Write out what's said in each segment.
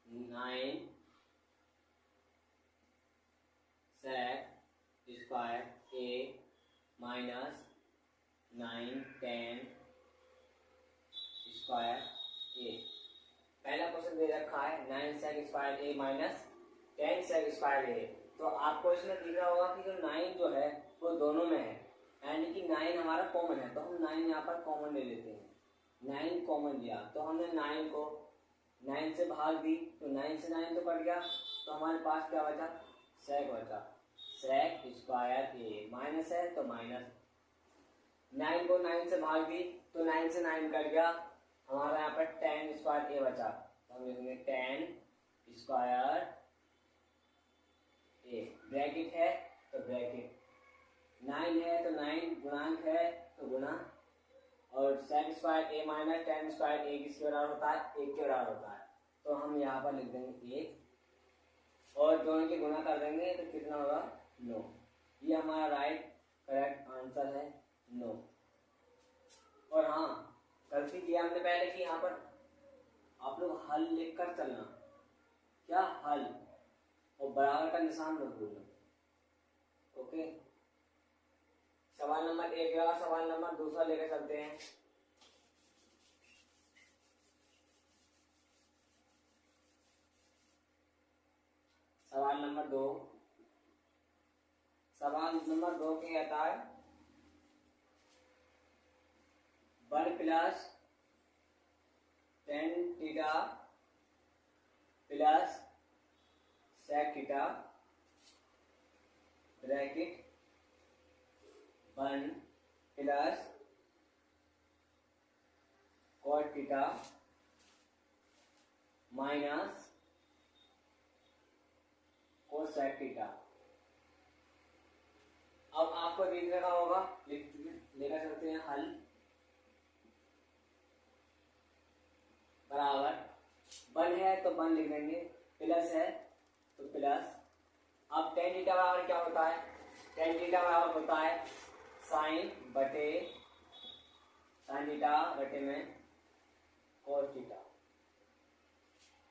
9 sec square a minus 9 tan square a। पहला question दे रखा है 9 sec square a minus 10 sec square a। तो आपको इसमें दिख रहा होगा कि जो 9 जो है वो दोनों में है, यानी कि 9 हमारा कॉमन है, तो हम 9 यहाँ पर कॉमन ले लेते हैं। 9 कॉमन लिया तो हमने 9 को 9 से भाग दी, तो 9 से 9 तो कट गया, तो हमारे पास क्या बचा, sec बचा। sec स्क्वायर a माइनस है तो माइनस, 9 को 9 से भाग दी तो 9 से 9 कट गया, हमारा यहाँ पर tan स्क्वायर a बचा, तो हम लिखेंगे tan स्क्वायर a। ब्रैकेट है तो ब्रैकेट, 9 है तो 9 गुणांक है तो गुणा, और sec square a minus tan square a किसके बराबर होता है, 1 के बराबर होता है, तो हम यहाँ पर लिख देंगे 1 और दोनों के गुणा कर देंगे तो कितना होगा 9। ये हमारा राइट करेक्ट आंसर है 9। और हाँ, गलती किया हमने पहले कि यहाँ पर आप लोग हल लिख कर चलना, क्या हल, और बराबर का निशान मत भूलना। ओके, सवाल नंबर 1 का सवाल नंबर दूसरा लेकर चलते हैं। सवाल नंबर 2, सवाल नंबर 2 के कहता है 1 plus tan theta plus sec theta bracket 1 plus cot theta minus cosec theta. अब आपको देख रखा होगा, लेकर चलते हैं हल। बराबर 1 है तो 1 लिख देंगे, प्लस है तो प्लस। अब tan थीटा बराबर क्या होता है, tan थीटा बराबर होता है साइन थीटा बटे में cos थीटा।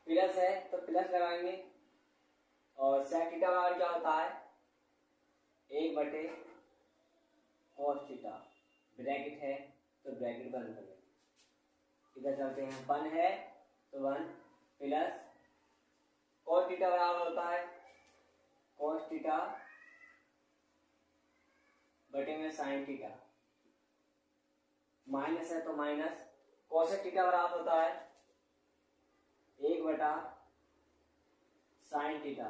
प्लस है तो प्लस लगाएंगे, और sec थीटा बराबर क्या होता है 1 बटे cos थीटा। ब्रैकेट है तो ब्रैकेट बंद कर देंगे। इधर चलते हैं, 1 है तो 1 प्लस cos थीटा बराबर होता है cos थीटा बटे में sin थीटा, माइनस है तो माइनस cosec थीटा बराबर होता है 1 बटा sin थीटा।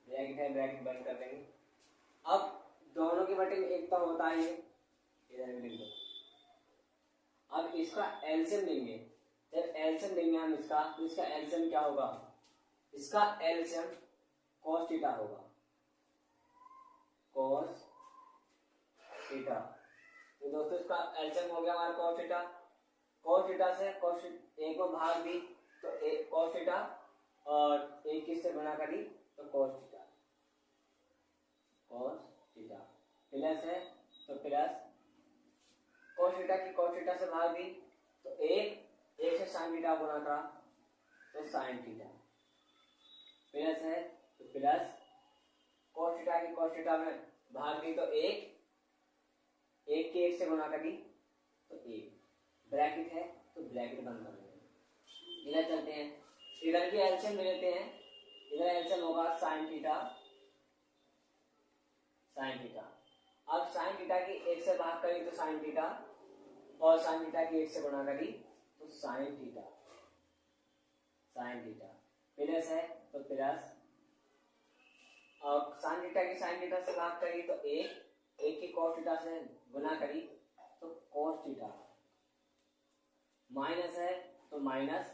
ब्रैकेट है, ब्रैकेट बंद कर देंगे। अब दोनों के बटे में एकता होता है, इधर भी लिख दो। अब इसका एलसीएम लेंगे, जब एलसीएम लेंगे हम इसका, तो इसका एलसीएम क्या होगा, इसका एलसीएम cos थीटा होगा, cos थीटा। तो दोस्तों इसका एलसीएम हो गया हमारा cos थीटा। cos थीटा से cos a को भाग दी तो cos थीटा, और a किससे गुणा करी तो cos theta. cos theta plus है तो प्लस cos थीटा की cos थीटा से भाग दी तो एक से sin थीटा गुणा करा तो sin थीटा, प्लस है तो प्लस cos थीटा की cos थीटा में भाग दी तो एक के 1 से गुणा करी तो 1। ब्रैकेट है तो ब्रैकेट बंद कर देंगे। इधर चलते हैं, इधर भी एलसीएम ले लेते हैं। इधर एलसीएम होगा sin थीटा अब sin थीटा की 1 से भाग करी तो sin थीटा, और sin थीटा की 1 से गुणा करी तो sin थीटा। प्लस है तो प्लस, और sin थीटा की sin थीटा से भाग करी तो एक की cos थीटा से गुणा करी तो cos थीटा। माइनस है तो माइनस,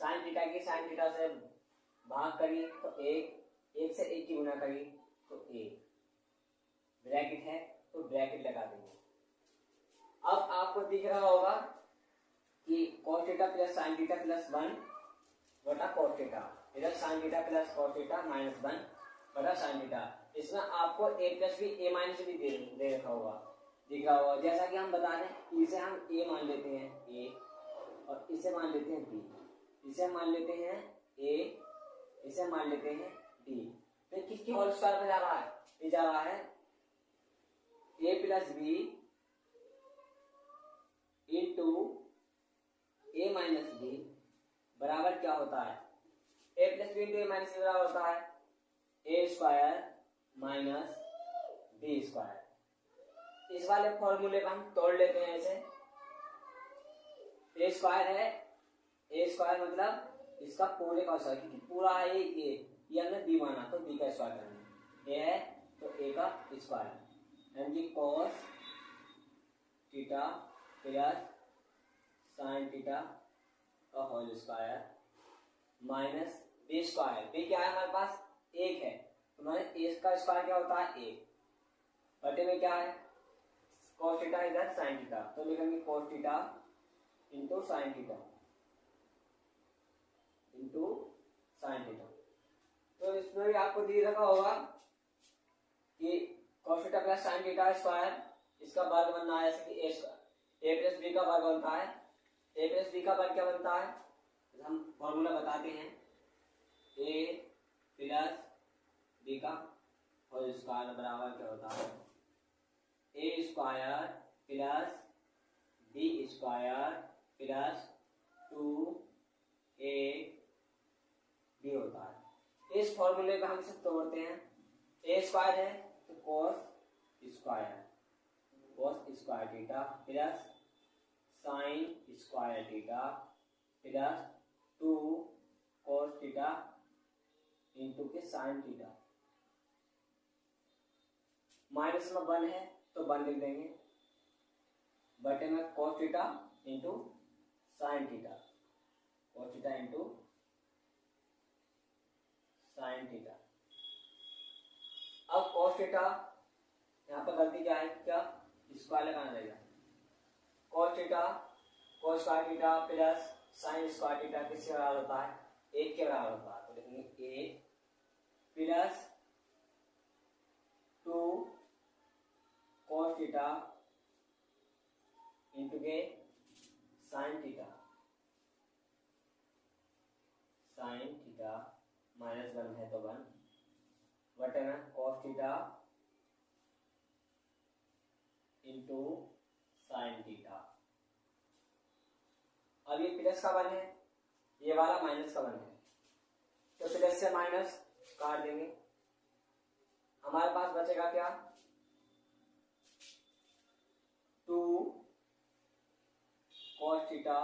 sin थीटा की sin थीटा से भाग करी तो एक से 1 की गुणा करी तो 1। ब्रैकेट है तो ब्रैकेट लगा देंगे। अब आपको दिख रहा होगा कि cos theta plus sin theta plus 1 बटा cos थीटा, इधर sin theta plus cos theta minus 1 बटा sin थीटा। इसमें आपको a प्लस भी a माइनस भी दे रखा होगा, दिख रहा होगा। जैसा कि हम बता दें, इसे हम a मान लेते हैं a, और इसे मान लेते हैं b। इसे मान लेते हैं a, इसे मान लेते हैं b। तो किसकी होल स्क्वायर पे जा रहा है? ये जा रहा है a plus b into a minus b बराबर क्या होता है? a plus b into a minus b बराबर होता है a square minus b square. इस वाले फॉर्मूले को हम तोड़ लेते हैं ऐसे। a स्क्वायर है, a स्क्वायर मतलब इसका पूरे का स्क्वायर, क्योंकि पूरा है ये हमने b माना तो b का स्क्वायर करना है। a है तो a का स्क्वायर यानी कि cos theta plus sin theta का whole square minus b square. b क्या है हमारे पास? 1 है, तो मैंने a का स्क्वायर क्या होता है? 1 बटे में क्या है? cos थीटा इधर sin थीटा, तो लिखेंगे cos theta into sine theta into sine theta. तो इसमें भी आपको दिए रखा होगा कि cos theta plus sign theta square, इसका वर्ग बनना है जैसे कि a प्लस बी का वर्ग बनता है। a प्लस बी का वर्ग क्या बनता है? हम फॉर्मूला बताते हैं। a प्लस बी का होल स्क्वायर बराबर क्या होता है? a square plus b square plus 2ab होता है। इस फॉर्मूले को हम सब तोड़ते हैं। a स्क्वायर है तो cos square theta plus sine square theta plus 2 cos theta into के साइन थीटा। माइनस में 1 है तो 1 लिख देंगे बटे में cos theta into sine theta, cos theta into sine theta. अब cos थीटा यहाँ पर गलती क्या है? क्या स्क्वायर लगाना रहेगा? cos theta cos square theta plus sine square theta किसके बराबर होता है? 1 के बराबर होता है, तो लिखेंगे 1 प्लस 2 cos थीटा इंटू के साइन थीटा माइनस 1 है तो 1 बटे में cos theta into sine theta. अब ये प्लस का 1 है, ये वाला माइनस का 1 है, तो प्लस से माइनस काट देंगे। हमारे पास बचेगा क्या? 2 cos थीटा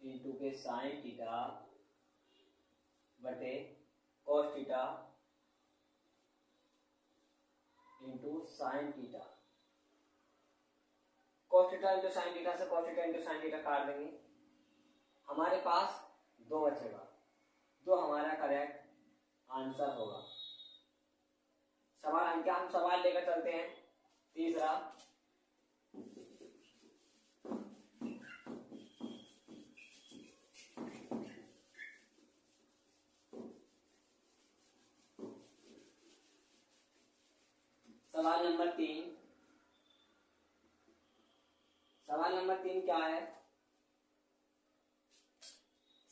इंटू के साइन थीटा बटे cos theta into sine theta. cos theta into sine theta से cos theta into sine theta काट देंगे। हमारे पास 2 बचेगा, जो हमारा करेक्ट आंसर होगा। सवाल हम सवाल लेकर चलते हैं तीसरा। सवाल नंबर 3। सवाल नंबर 3 क्या है?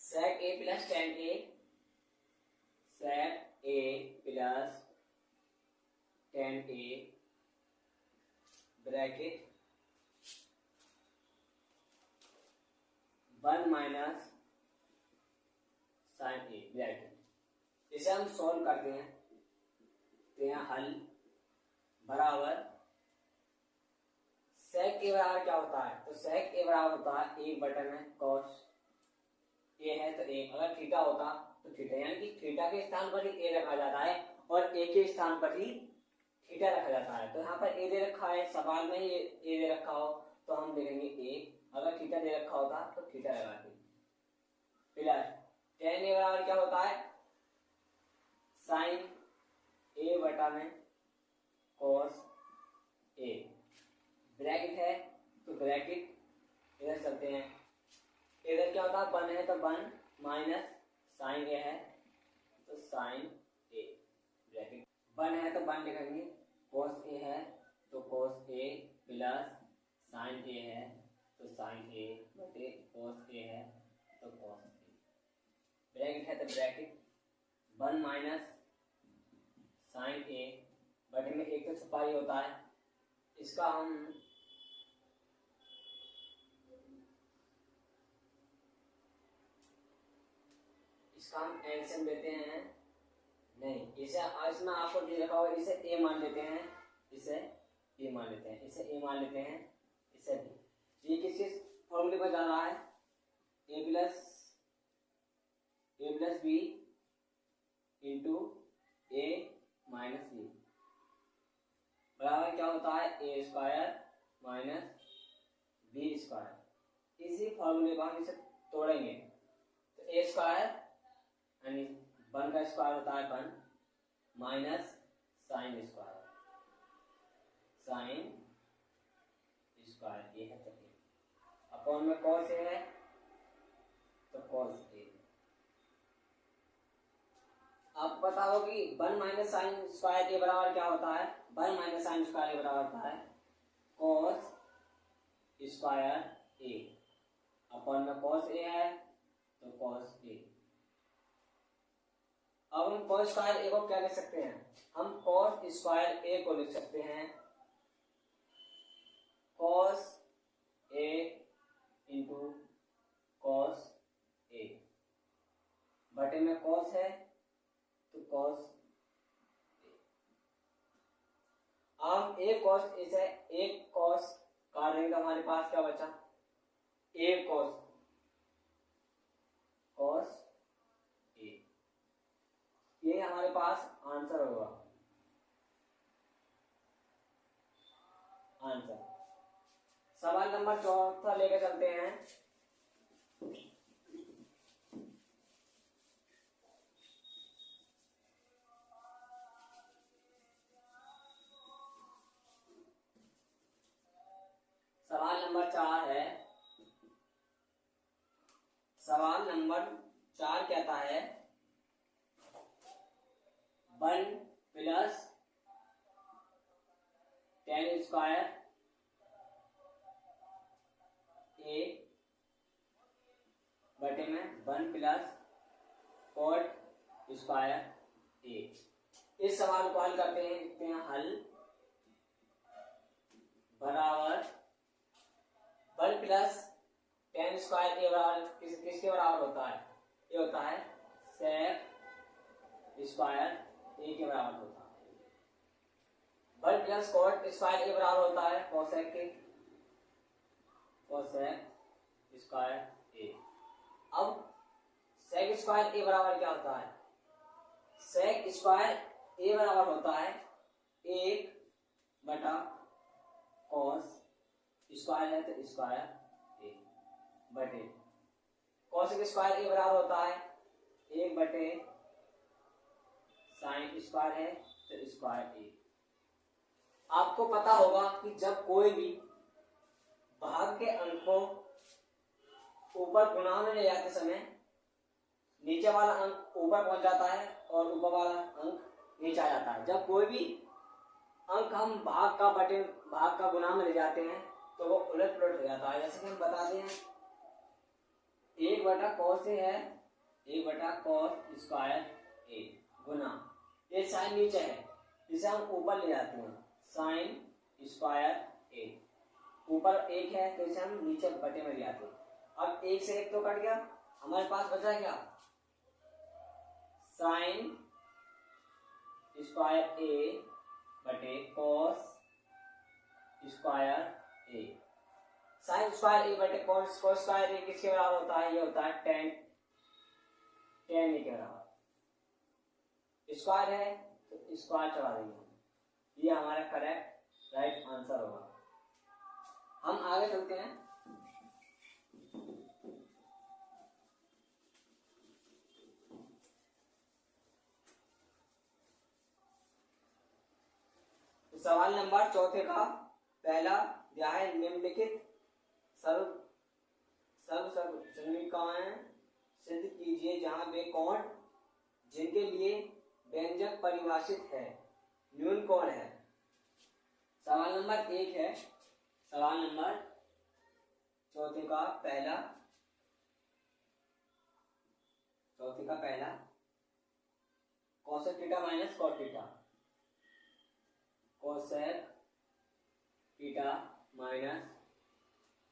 sec a plus tan a, sec a plus tan a bracket 1 minus sine a bracket. इसे हम सॉल्व करते हैं तो यहाँ हल बराबर sec a बराबर क्या होता है? तो sec a बराबर होता है 1 बटे में cos a है तो 1, अगर थीटा होता तो थीटा, यानी कि थीटा के स्थान पर ही a रखा जाता है और a के स्थान पर ही थीटा रखा जाता है। तो यहाँ पर a दे रखा है, सवाल में ही a दे रखा हो तो हम लिखेंगे 1, अगर थीटा दे रखा होता तो थीटा लगाते। प्लस tan a बराबर क्या होता है? साइन a बटा में cos a, ब्रैकेट है तो ब्रैकेट इधर चलते हैं। इधर क्या होता है? 1 है तो 1 माइनस साइन a है तो साइन a, ब्रैकेट 1 है तो 1 लिखेंगे, cos a है तो cos a plus sign a है तो साइन a बटे cos a है तो cos a। ब्रैकेट है तो ब्रैकेट 1 माइनस साइन ए बटे में एक तो छुपा ही होता है, इसका हम एलसीएम लेते हैं। नहीं, इसे इसमें आपको दे रखा होगा, इसे ए मान लेते हैं, इसे ए मान लेते हैं, इसे ए मान लेते हैं, इसे बी। ये किस चीज फॉर्मूले पर जा रहा है? ए प्लस बी इंटू ए माइनस बी बराबर क्या होता है? ए स्क्वायर माइनस बी स्क्वायर। इसी फॉर्मूले पर हम इसे तोड़ेंगे तो ए स्क्वायर यानी 1 का स्क्वायर होता है 1 माइनस साइन स्क्वायर ये है तो ए अपॉन में कॉस ए है तो कॉस ए। आप पता हो कि 1 माइनस साइन स्क्वायर के बराबर क्या होता है? 1 माइनस साइन स्क्वायर के बराबर होता है कॉस स्क्वायर ए अपॉन में कॉस ए है तो कॉस ए। अब हम कॉस स्क्वायर ए को क्या लिख सकते हैं? हम कॉस स्क्वायर ए को लिख सकते हैं cos A into cos A बटे में कॉस है तो कॉस ए। अब ए कॉस इसे एक कॉस काट देंगे तो हमारे पास क्या बचा? ए कॉस ए। ये हमारे पास आंसर होगा। आंसर सवाल नंबर 4 लेकर चलते हैं। सवाल नंबर 4 है। सवाल नंबर 4 कहता है 1 प्लस 10 स्क्वायर ए बटे में 1 प्लस कॉट स्क्वायर ए। इस सवाल को हल करते हैं, लिखते हैं हल बराबर 1 प्लस 10 स्क्वायर ए बराबर किसके बराबर होता है? ये होता है सेक स्क्वायर ए के बराबर होता है। 1 प्लस कॉट स्क्वायर ए बराबर होता है कोसेक के, कोसेक स्क्वायर ए। अब सेक स्क्वायर ए बराबर क्या होता है? सेक स्क्वायर ए बराबर होता है 1 बटा कॉस स्क्वायर है तो स्क्वायर ए बटे कॉसेक स्क्वायर ए बराबर होता है 1 बटे साइन स्क्वायर है तो स्क्वायर ए। आपको पता होगा कि जब कोई भी भाग के अंक को ऊपर गुणा में ले जाते समय नीचे वाला अंक ऊपर पहुंच जाता है और ऊपर वाला अंक नीचे आ जाता है। जब कोई भी अंक हम भाग का गुणा में ले जाते हैं तो वो उलट पुलट हो जाता है। जैसे कि हम बताते हैं 1 बटा कॉस ए है 1 बटा कॉस स्क्वायर ए गुना ये साइन नीचे है जिसे हम ऊपर ले जाते हैं साइन स्क्वायर ए। ऊपर 1 है तो इसे हम नीचे बटे में ले आते हैं। अब 1 से 1 तो कट गया, हमारे पास बचा क्या? साइन स्क्वायर ए बटे कॉस स्क्वायर ए। साइन स्क्वायर ए बटे कॉस स्क्वायर ए किसके बराबर होता है? ये होता है tan ए के बराबर। स्क्वायर है तो स्क्वायर चढ़ा देंगे, ये हमारा करेक्ट राइट आंसर होगा। हम आगे चलते हैं। तो सवाल नंबर 4 का पहला दिया है निम्नलिखित सर्व समीकरण सिद्ध कीजिए जहां वे कौन जिनके लिए व्यंजक परिभाषित है न्यून कौन है। सवाल नंबर 1 है। सवाल नंबर 4 का पहला चौथे का पहला cosec theta minus cot theta, cosec theta minus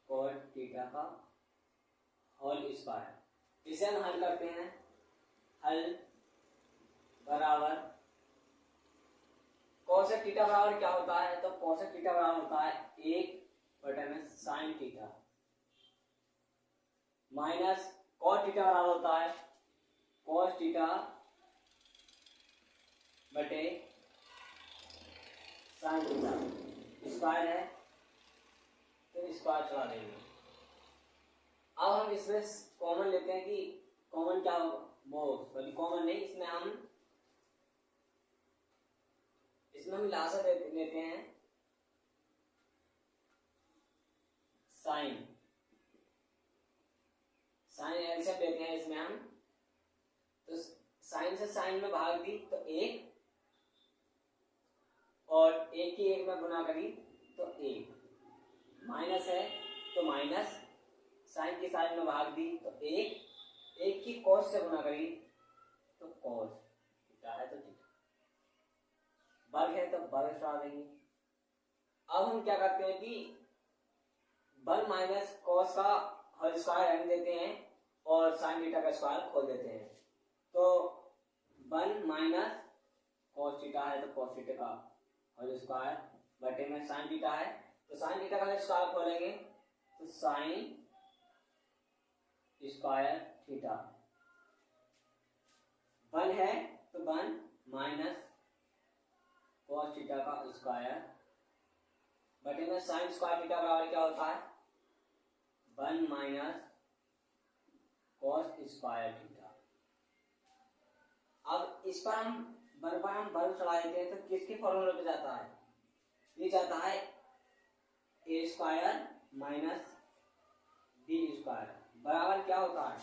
cot theta का होल स्क्वायर। इसे हम हल करते हैं। हल बराबर कोसेक थीटा बराबर क्या होता है, तो कोसेक थीटा बराबर होता है 1/में sine theta minus cot theta बराबर होता है कॉस थीटा बटे साइन थीटा। स्क्वायर है तो स्क्वायर चला देंगे। अब हम इसमें कॉमन लेते हैं कि कॉमन क्या होगा, वो कॉमन नहीं, इसमें हम लासा लेते हैं साइन एलसीएम लेते हैं इसमें हम। तो साइन से साइन में भाग दी तो 1 और 1 की 1 में गुना करी तो 1, माइनस है तो माइनस, साइन की साइन में भाग दी तो 1 की कॉस से गुना करी तो कॉस, थीटा है तो थीटा, वर्ग है तो वर्ग हटा देंगे। अब हम क्या करते हैं कि 1 माइनस कॉस का होल स्क्वायर रख देते हैं और साइन थीटा का स्क्वायर खोल देते हैं। तो 1 माइनस कॉस थीटा है तो कॉस थीटा का होल स्क्वायर बटे में साइन थीटा है तो साइन थीटा का स्क्वायर खोलेंगे तो साइन स्क्वायर थीटा। 1 है तो 1 माइनस कॉस थीटा का स्क्वायर बटे में साइन स्क्वायर थीटा बराबर क्या होता है 1 माइनस कॉस स्क्वायर थीटा। अब इस पर हम वर्ग चढ़ा देते हैं तो किसके फॉर्मूले पे जाता है, ये जाता है ए स्क्वायर माइनस बी स्क्वायर बराबर क्या होता है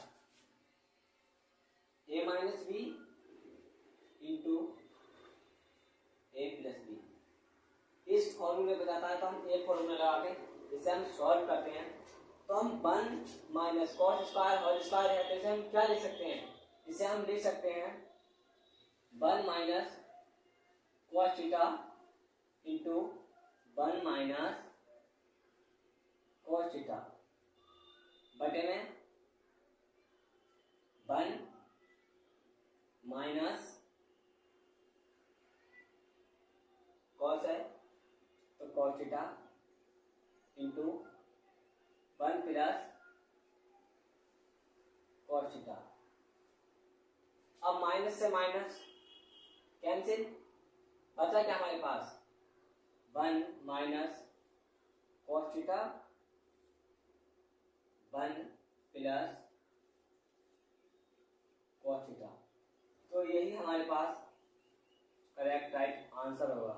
ए माइनस बी इंटू ए प्लस बी। इस फॉर्मूले पे जाता है तो हम एक फॉर्मूला लगा के इसे हम सॉल्व करते हैं। तो हम 1 minus cos square whole square है तो इसे हम क्या लिख सकते हैं, इसे हम लिख सकते हैं 1 minus cos theta into 1 minus cos theta बटे में 1 माइनस कॉस है तो cos theta into 1 plus cos theta. अब माइनस से माइनस कैंसिल, बचा क्या हमारे पास 1 minus cos theta 1 plus cos theta. तो यही हमारे पास करेक्ट राइट आंसर होगा।